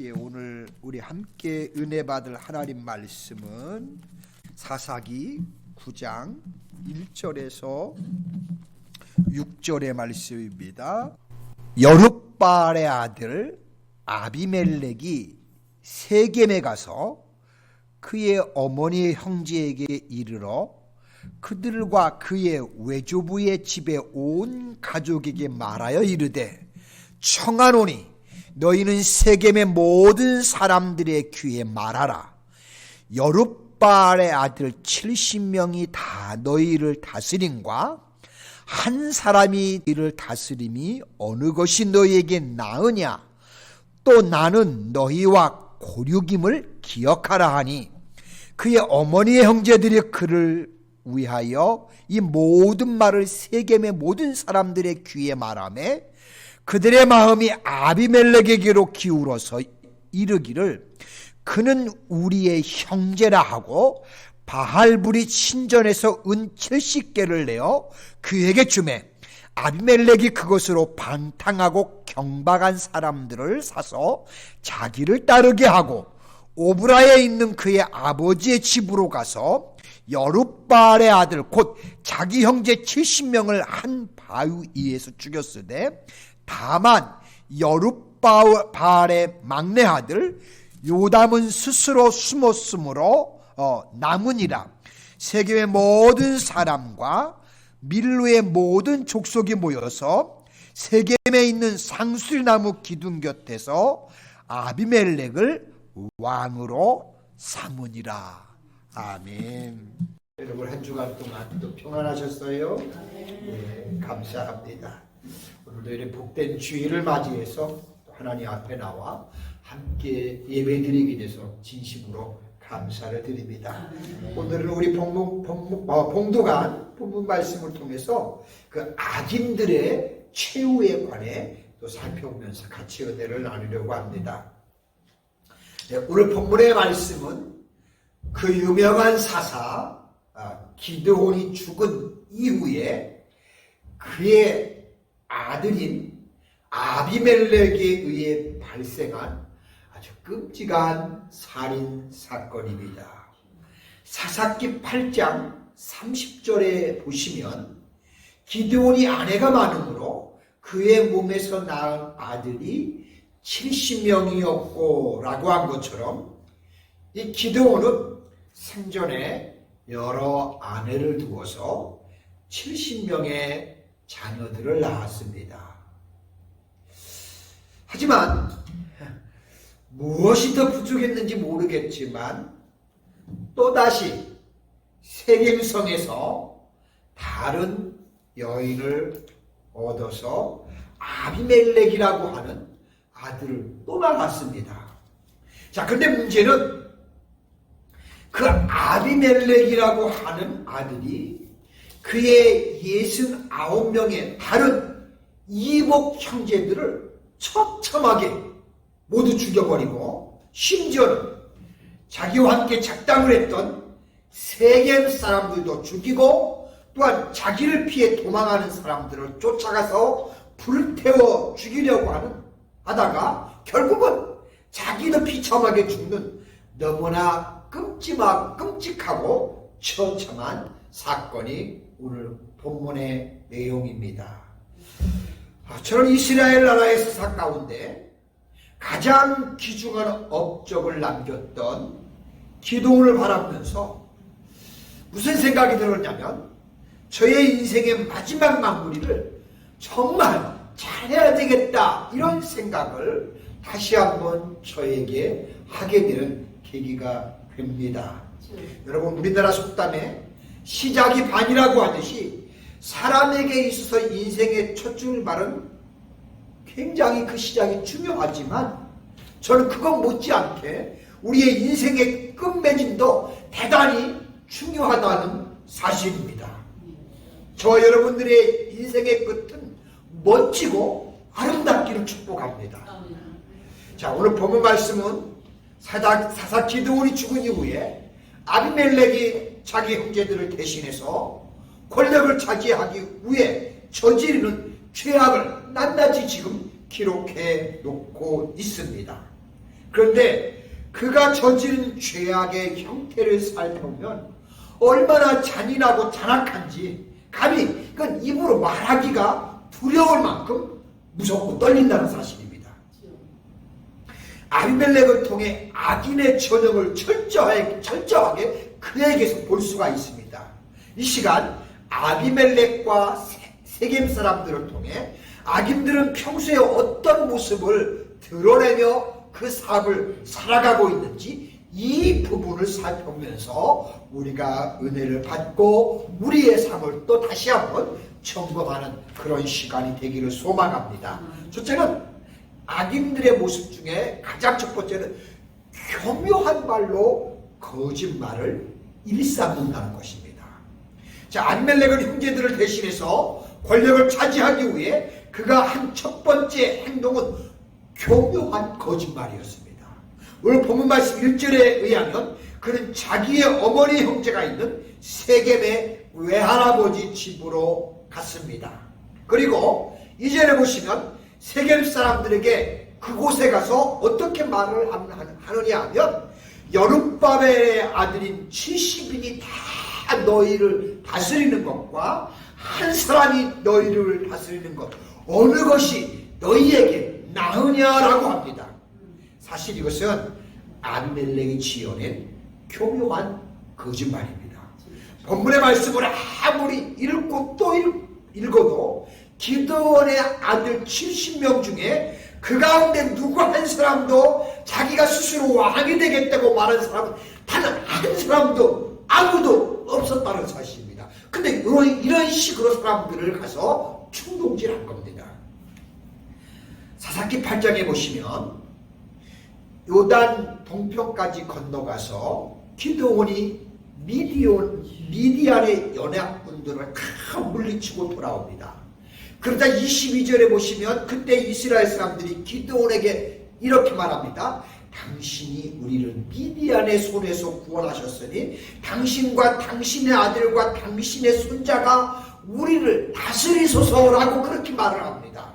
예, 오늘 우리 함께 은혜 받을 하나님 말씀은 사사기 9장 1절에서 6절의 말씀입니다. 여룻바알의 아들 아비멜렉이 세겜에 가서 그의 어머니의 형제에게 이르러 그들과 그의 외조부의 집에 온 가족에게 말하여 이르되, 청하노니 너희는 세겜의 모든 사람들의 귀에 말하라. 여룻바알의 아들 70명이 다 너희를 다스림과 한 사람이 너희를 다스림이 어느 것이 너희에게 나으냐? 또 나는 너희와 고륙임을 기억하라 하니, 그의 어머니의 형제들이 그를 위하여 이 모든 말을 세겜의 모든 사람들의 귀에 말하매, 그들의 마음이 아비멜렉에게로 기울어서 이르기를 그는 우리의 형제라 하고, 바알불이 신전에서 은 70개를 내어 그에게 주매, 아비멜렉이 그것으로 방탕하고 경박한 사람들을 사서 자기를 따르게 하고, 오브라에 있는 그의 아버지의 집으로 가서 여룻바알의 아들 곧 자기 형제 70명을 한 바위 위에서 죽였으되, 다만 여룻바알의 막내 아들 요담은 스스로 숨었으므로 남으니라. 세겜의 모든 사람과 밀로의 모든 족속이 모여서 세겜에 있는 상수리나무 기둥 곁에서 아비멜렉을 왕으로 삼으니라. 아멘. 여러분, 한 주간 동안 또 평안하셨어요? 네, 감사합니다. 오늘도 이렇게 복된 주일을 맞이해서 하나님 앞에 나와 함께 예배드리게 돼서 진심으로 감사를 드립니다. 오늘은 우리 봉독한 본문 말씀을 통해서 그 악인들의 최후에 관해 또 살펴보면서 같이 은혜를 나누려고 합니다. 네, 오늘 본문의 말씀은 그 유명한 사사 기드온이 죽은 이후에 그의 아들인 아비멜렉에 의해 발생한 아주 끔찍한 살인 사건입니다. 사사기 8장 30절에 보시면 기드온이 아내가 많으므로 그의 몸에서 낳은 아들이 70명이었고 라고 한 것처럼, 이 기드온은 생전에 여러 아내를 두어서 70명의 자녀들을 낳았습니다. 하지만 무엇이 더 부족했는지 모르겠지만 또다시 세겜성에서 다른 여인을 얻어서 아비멜렉이라고 하는 아들을 또 낳았습니다. 자, 그런데 문제는 그 아비멜렉이라고 하는 아들이 그의 69명의 다른 이복 형제들을 처참하게 모두 죽여버리고, 심지어는 자기와 함께 작당을 했던 세겜 사람들도 죽이고, 또한 자기를 피해 도망하는 사람들을 쫓아가서 불태워 죽이려고 하다가 결국은 자기도 비참하게 죽는 너무나 끔찍하고 처참한 사건이 오늘 본문의 내용입니다. 저는 이스라엘 나라의 사사 가운데 가장 귀중한 업적을 남겼던 기드온을 바라보면서 무슨 생각이 들었냐면, 저의 인생의 마지막 마무리를 정말 잘해야 되겠다, 이런 생각을 다시 한번 저에게 하게 되는 계기가 됩니다. 여러분, 우리나라 속담에 시작이 반이라고 하듯이 사람에게 있어서 인생의 첫 출발은 굉장히 그 시작이 중요하지만, 저는 그것 못지않게 우리의 인생의 끝맺음도 대단히 중요하다는 사실입니다. 저와 여러분들의 인생의 끝은 멋지고 아름답기를 축복합니다. 자, 오늘 본문 말씀은 사사 기드온이 죽은 이후에 아비멜렉이 자기 형제들을 대신해서 권력을 차지하기 위해 저지르는 죄악을 낱낱이 지금 기록해 놓고 있습니다. 그런데 그가 저지른 죄악의 형태를 살펴보면 얼마나 잔인하고 잔악한지 감히 그건 입으로 말하기가 두려울 만큼 무섭고 떨린다는 사실입니다. 아비멜렉을 통해 악인의 전형을 철저하게 그에게서 볼 수가 있습니다. 이 시간 아비멜렉과 세겜 사람들을 통해 악인들은 평소에 어떤 모습을 드러내며 그 삶을 살아가고 있는지 이 부분을 살펴보면서 우리가 은혜를 받고 우리의 삶을 또 다시 한번 점검하는 그런 시간이 되기를 소망합니다. 첫째는 악인들의 모습 중에 가장 첫 번째는 교묘한 말로 거짓말을 일삼는다는 것입니다. 자, 아비멜렉은 형제들을 대신해서 권력을 차지하기 위해 그가 한 첫 번째 행동은 교묘한 거짓말이었습니다. 오늘 본문 말씀 1절에 의하면 그는 자기의 어머니 형제가 있는 세겜의 외할아버지 집으로 갔습니다. 그리고 2절에 보시면 세겜 사람들에게 그곳에 가서 어떻게 말을 하느냐 하면 여룹바벨의 아들인 70인이 다 너희를 다스리는 것과 한 사람이 너희를 다스리는 것 어느 것이 너희에게 나으냐라고 합니다. 사실 이것은 아비멜렉이 지어낸 교묘한 거짓말입니다. 본문의 말씀을 아무리 읽고 또 읽어도 기드온의 아들 70명 중에 그 가운데 누구 한 사람도 자기가 스스로 왕이 되겠다고 말한 사람은 단 한 사람도 아무도 없었다는 사실입니다. 근데 이런 식으로 사람들을 가서 충동질한 겁니다. 사사기 8장에 보시면 요단 동편까지 건너가서 기드온이 미디안의 연합군들을 다 물리치고 돌아옵니다. 그러다 22절에 보시면 그때 이스라엘 사람들이 기드온에게 이렇게 말합니다. 당신이 우리를 미디안의 손에서 구원하셨으니 당신과 당신의 아들과 당신의 손자가 우리를 다스리소서라고 그렇게 말을 합니다.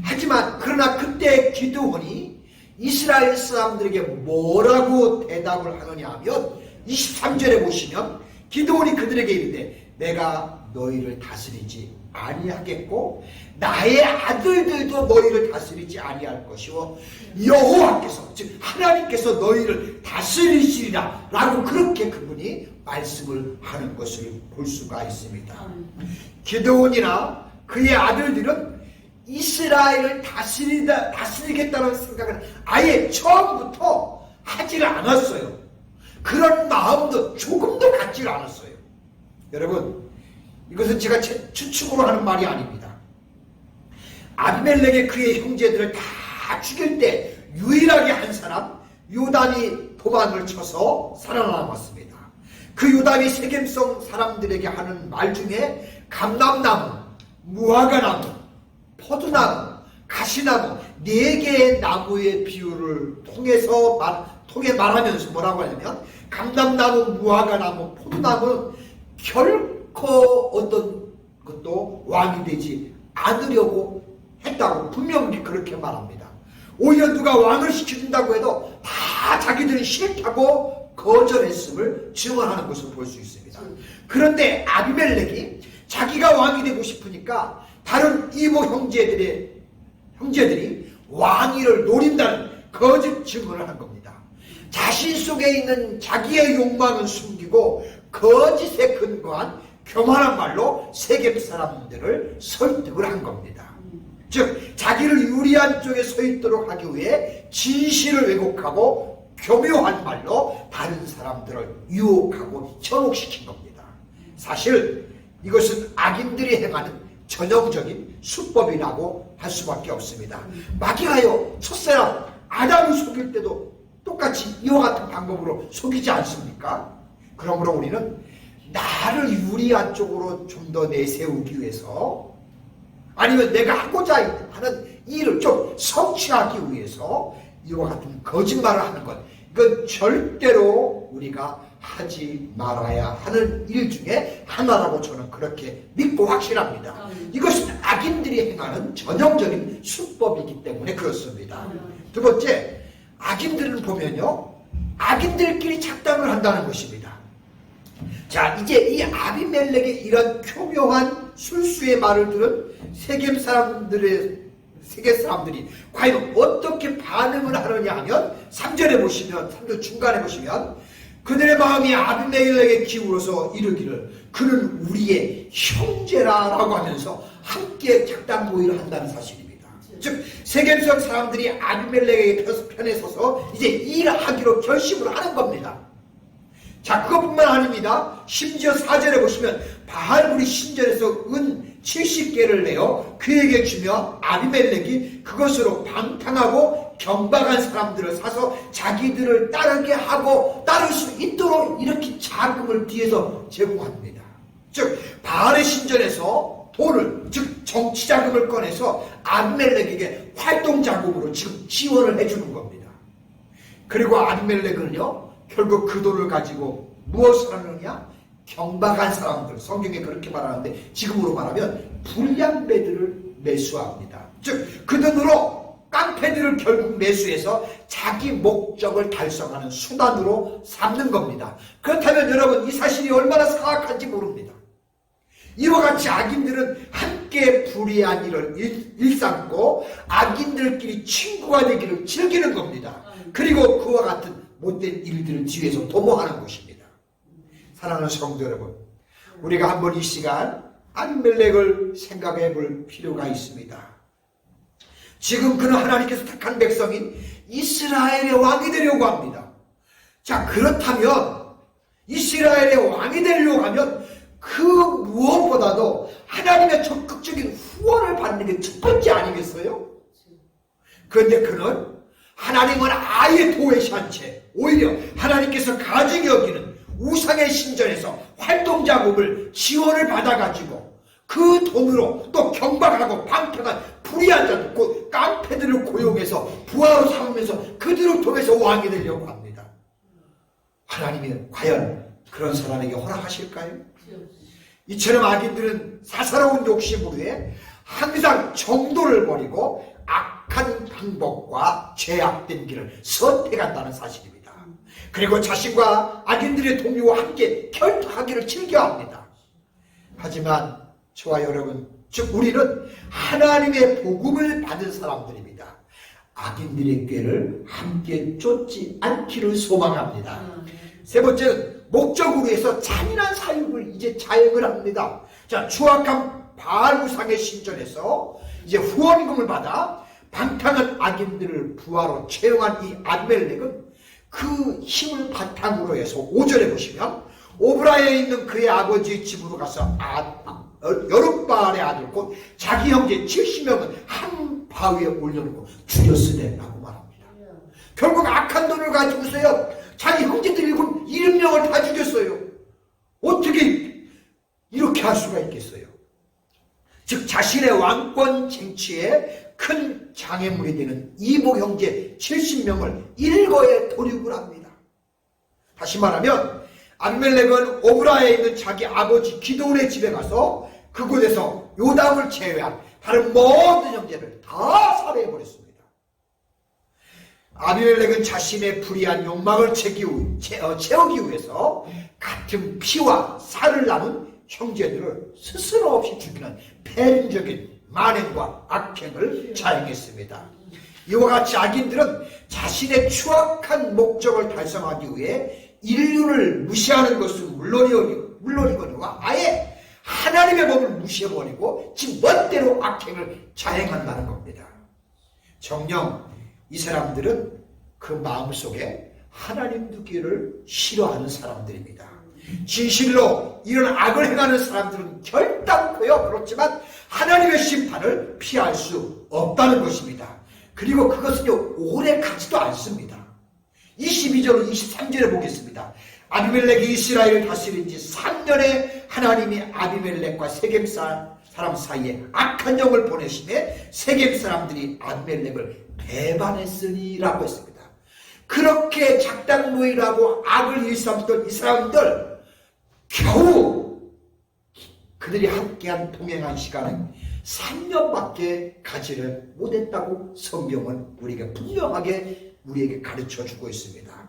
하지만 그러나 그때 기드온이 이스라엘 사람들에게 뭐라고 대답을 하느냐 하면 23절에 보시면 기드온이 그들에게 이르되 내가 너희를 다스리지 아니하겠고 나의 아들들도 너희를 다스리지 아니할 것이요 여호와께서 즉 하나님께서 너희를 다스리시리라 라고 그렇게 그분이 말씀을 하는 것을 볼 수가 있습니다. 기드온이나 그의 아들들은 이스라엘을 다스리겠다는 생각은 아예 처음부터 하지를 않았어요. 그런 마음도 조금도 갖지를 않았어요. 여러분, 이것은 제가 추측으로 하는 말이 아닙니다. 아비멜렉의 그의 형제들을 다 죽일 때 유일하게 한 사람 요단이 도망을 쳐서 살아남았습니다. 그 요단이 세겜성 사람들에게 하는 말 중에 감람나무, 무화과나무, 포도나무, 가시나무 4개의 나무의 비유를 통해 말하면서 뭐라고 하냐면 감람나무, 무화과나무, 포도나무는 결코 어떤 것도 왕이 되지 않으려고 했다고 분명히 그렇게 말합니다. 오히려 누가 왕을 시켜준다고 해도 다 자기들이 싫다고 거절했음을 증언하는 것을 볼 수 있습니다. 그런데 아비멜렉이 자기가 왕이 되고 싶으니까 다른 이모 형제들이 왕위를 노린다는 거짓 증언을 한 겁니다. 자신 속에 있는 자기의 욕망은 숨기고 거짓에 근거한 교만한 말로 세겜 사람들을 설득을 한 겁니다. 즉 자기를 유리한 쪽에 서 있도록 하기 위해 진실을 왜곡하고 교묘한 말로 다른 사람들을 유혹하고 현혹시킨 겁니다. 사실 이것은 악인들이 행하는 전형적인 수법이라고 할 수밖에 없습니다. 마귀가요 첫사람 아담을 속일 때도 똑같이 이와 같은 방법으로 속이지 않습니까? 그러므로 우리는 나를 유리한 쪽으로 좀 더 내세우기 위해서 아니면 내가 하고자 하는 일을 좀 성취하기 위해서 이와 같은 거짓말을 하는 것 이건 절대로 우리가 하지 말아야 하는 일 중에 하나라고 저는 그렇게 믿고 확신합니다. 이것은 악인들이 행하는 전형적인 수법이기 때문에 그렇습니다. 두 번째, 악인들을 보면요, 악인들끼리 작당을 한다는 것입니다. 자, 이제 이 아비멜렉의 이런 교묘한 술수의 말을 들은 세겜 사람들이 과연 어떻게 반응을 하느냐 하면 3절에 보시면, 3절 중간에 보시면 그들의 마음이 아비멜렉에 기울어서 이르기를 그는 우리의 형제라라고 하면서 함께 작당 모의를 한다는 사실입니다. 즉 세겜성 사람들이 아비멜렉의 편에 서서 이제 일하기로 결심을 하는 겁니다. 자, 그것뿐만 아닙니다. 심지어 4절에 보시면 바알불이 신전에서 은 70개를 내어 그에게 주며 아비멜렉이 그것으로 방탕하고 경박한 사람들을 사서 자기들을 따를 수 있도록 이렇게 자금을 뒤에서 제공합니다. 즉 바알의 신전에서 돈을, 즉 정치자금을 꺼내서 아비멜렉에게 활동자금으로 지금 지원을 해주는 겁니다. 그리고 아비멜렉은요, 결국 그 돈을 가지고 무엇을 하느냐? 경박한 사람들, 성경에 그렇게 말하는데 지금으로 말하면 불량배들을 매수합니다. 즉 그 돈으로 깡패들을 결국 매수해서 자기 목적을 달성하는 수단으로 삼는 겁니다. 그렇다면 여러분, 이 사실이 얼마나 사악한지 모릅니다. 이와 같이 악인들은 함께 불의한 일을 일삼고 악인들끼리 친구가 되기를 즐기는 겁니다. 그리고 그와 같은 못된 일들을 뒤에서 도모하는 것입니다. 사랑하는 성도 여러분, 우리가 한번 이 시간 아비멜렉을 생각해 볼 필요가 있습니다. 지금 그는 하나님께서 택한 백성인 이스라엘의 왕이 되려고 합니다. 자, 그렇다면 이스라엘의 왕이 되려고 하면 그 무엇보다도 하나님의 적극적인 후원을 받는 게 첫 번째 아니겠어요? 그런데 그는 하나님은 아예 도외시한 채 오히려 하나님께서 가증히 여기는 우상의 신전에서 활동자금을 지원을 받아가지고 그 돈으로 또 경박하고 방탕한 불의한 자들, 곧 깡패들을 고용해서 부하로 삼으면서 그들을 통해서 왕이 되려고 합니다. 하나님이 과연 그런 사람에게 허락하실까요? 이처럼 악인들은 사사로운 욕심으로 해 항상 정도를 버리고 악한 방법과 죄악된 길을 선택한다는 사실입니다. 그리고 자신과 악인들의 동료와 함께 결투하기를 즐겨합니다. 하지만 저와 여러분, 즉 우리는 하나님의 복음을 받은 사람들입니다. 악인들의 꾀를 함께 쫓지 않기를 소망합니다. 세 번째는 목적으로 해서 잔인한 사육을 이제 자행을 합니다. 자, 추악한 바알 우상의 신전에서 이제 후원금을 받아 방탕한 악인들을 부하로 채용한 이 아비멜렉은 그 힘을 바탕으로 해서 5절에 보시면 오브라에 있는 그의 아버지의 집으로 가서 여룻바알의 아들 곧 자기 형제 70명은 한 바위에 올려놓고 죽였으되라고 말합니다. 결국 악한 돈을 가지고서요, 자기 형제들 70명을 다 죽였어요. 어떻게 이렇게 할 수가 있겠어요? 즉 자신의 왕권 쟁취에 큰 장애물이 되는 이복 형제 70명을 일거에 도륙을 합니다. 다시 말하면 아비멜렉은 오브라에 있는 자기 아버지 기드온의 집에 가서 그곳에서 요담을 제외한 다른 모든 형제를 다 살해해버렸습니다. 아비멜렉은 자신의 불의한 욕망을 채우기 위해서 같은 피와 살을 나눈 형제들을 스스럼 없이 죽이는 폐륜적인 만행과 악행을 자행했습니다. 이와 같이 악인들은 자신의 추악한 목적을 달성하기 위해 인류를 무시하는 것은 물론이거니와 아예 하나님의 법을 무시해버리고 지 멋대로 악행을 자행한다는 겁니다. 정녕 이 사람들은 그 마음속에 하나님 두기를 싫어하는 사람들입니다. 진실로 이런 악을 행하는 사람들은 결단코요, 그렇지만 하나님의 심판을 피할 수 없다는 것입니다. 그리고 그것은요, 오래 가지도 않습니다. 22절로 23절에 보겠습니다. 아비멜렉이 이스라엘을 다스린 지 3년에 하나님이 아비멜렉과 세겜 사람 사이에 악한 영을 보내심에 세겜 사람들이 아비멜렉을 배반했으니라고 했습니다. 그렇게 작당모의라고 악을 일삼던 이 사람들, 겨우 그들이 함께한 동행한 시간은 3년밖에 가지를 못했다고 성경은 우리에게 분명하게 우리에게 가르쳐 주고 있습니다.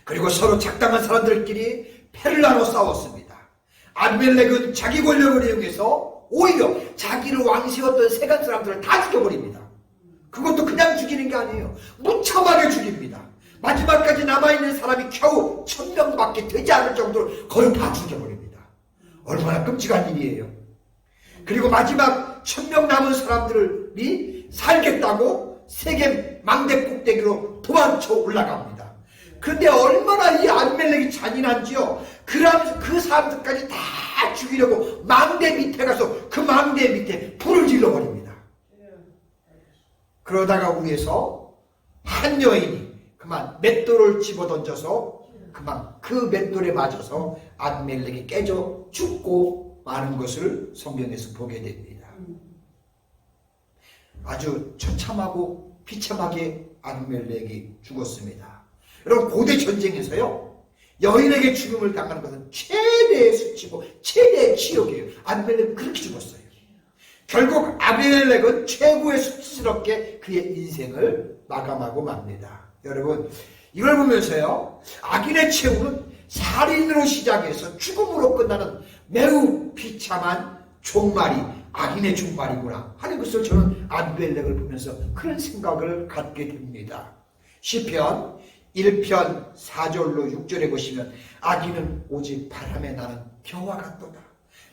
그리고 서로 작당한 사람들끼리 패를 나눠 싸웠습니다. 아비멜렉은 자기 권력을 이용해서 오히려 자기를 왕세웠던 세간 사람들을 다 죽여버립니다. 그것도 그냥 죽이는 게 아니에요. 무참하게 죽입니다. 마지막까지 남아있는 사람이 겨우 1000명밖에 되지 않을 정도로 거의 다 죽여버립니다. 얼마나 끔찍한 일이에요. 그리고 마지막 1000명 남은 사람들이 살겠다고 세겜 망대 꼭대기로 도망쳐 올라갑니다. 그런데 얼마나 이 아비멜렉이 잔인한지요. 그 사람들까지 다 죽이려고 망대 밑에 가서 그 망대 밑에 불을 질러버립니다. 그러다가 위에서 한 여인이 그만 맷돌을 집어던져서 그만 그 맷돌에 맞아서 아비멜렉이 깨져 죽고 마는 것을 성경에서 보게 됩니다. 아주 처참하고 비참하게 아비멜렉이 죽었습니다. 여러분, 고대 전쟁에서요, 여인에게 죽음을 당하는 것은 최대의 수치고 최대의 치욕이에요. 아비멜렉은 그렇게 죽었어요. 결국 아비멜렉은 최고의 수치스럽게 그의 인생을 마감하고 맙니다. 여러분, 이걸 보면서요, 악인의 최후는 살인으로 시작해서 죽음으로 끝나는 매우 비참한 종말이 악인의 종말이구나 하는 것을 저는 아비멜렉을 보면서 그런 생각을 갖게 됩니다. 시편 1편 4절로 6절에 보시면 악인은 오직 바람에 나는 겨와 같도다.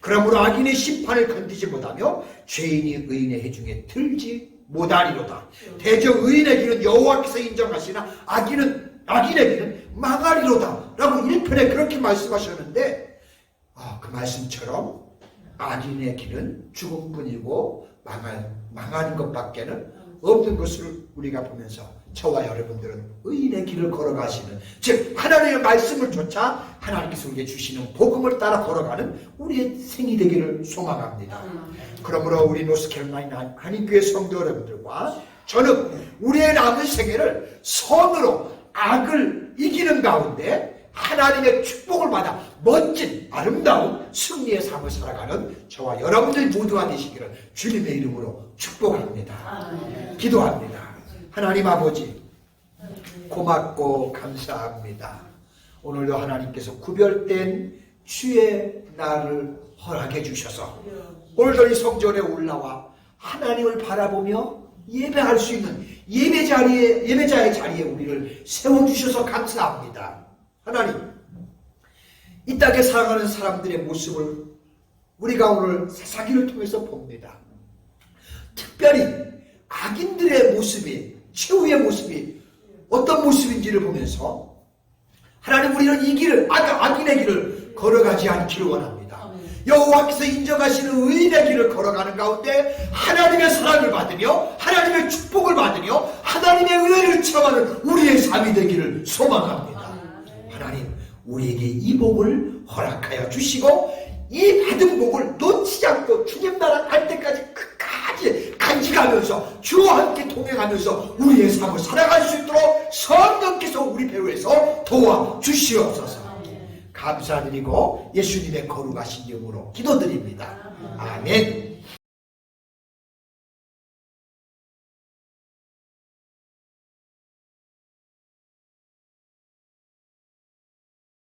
그러므로 악인의 심판을 건디지 못하며 죄인이 의인의 해중에 들지 못하리로다. 대저 의인의 길은 여호와께서 인정하시나 악인의 길은 망하리로다 라고 1편에 그렇게 말씀하셨는데, 그 말씀처럼 악인의 길은 죽음뿐이고 망하는 것밖에는 없는 것을 우리가 보면서 저와 여러분들은 의인의 길을 걸어가시는, 즉 하나님의 말씀을 쫓아 하나님께서 우리에게 주시는 복음을 따라 걸어가는 우리의 생이 되기를 소망합니다. 그러므로 우리 노스캐롤라이나 한인교회 성도 여러분들과 저는 우리의 남은 생애를 선으로 악을 이기는 가운데 하나님의 축복을 받아 멋진 아름다운 승리의 삶을 살아가는 저와 여러분들 모두가 되시기를 주님의 이름으로 축복합니다. 기도합니다. 하나님 아버지, 고맙고 감사합니다. 오늘도 하나님께서 구별된 주의 날을 허락해 주셔서 오늘도 이 성전에 올라와 하나님을 바라보며 예배할 수 있는 예배자의 자리에 우리를 세워주셔서 감사합니다. 하나님, 이 땅에 살아가는 사람들의 모습을 우리가 오늘 사사기를 통해서 봅니다. 특별히 악인들의 모습이, 최후의 모습이 어떤 모습인지를 보면서 하나님, 우리는 이 길을, 악인의 길을 걸어가지 않기를 원합니다. 여호와께서 인정하시는 의인의 길을 걸어가는 가운데 하나님의 사랑을 받으며 하나님의 축복을 받으며 하나님의 은혜를 체험하는 우리의 삶이 되기를 소망합니다. 하나님, 우리에게 이 복을 허락하여 주시고 이 받은 복을 놓치지 않고 주님 나라 갈 때까지 끝까지 간직하면서 주와 함께 동행하면서 우리의 삶을 살아갈 수 있도록 성령께서 우리 배후에서 도와주시옵소서. 감사드리고 예수님의 거룩하신 이름으로 기도드립니다. 아멘.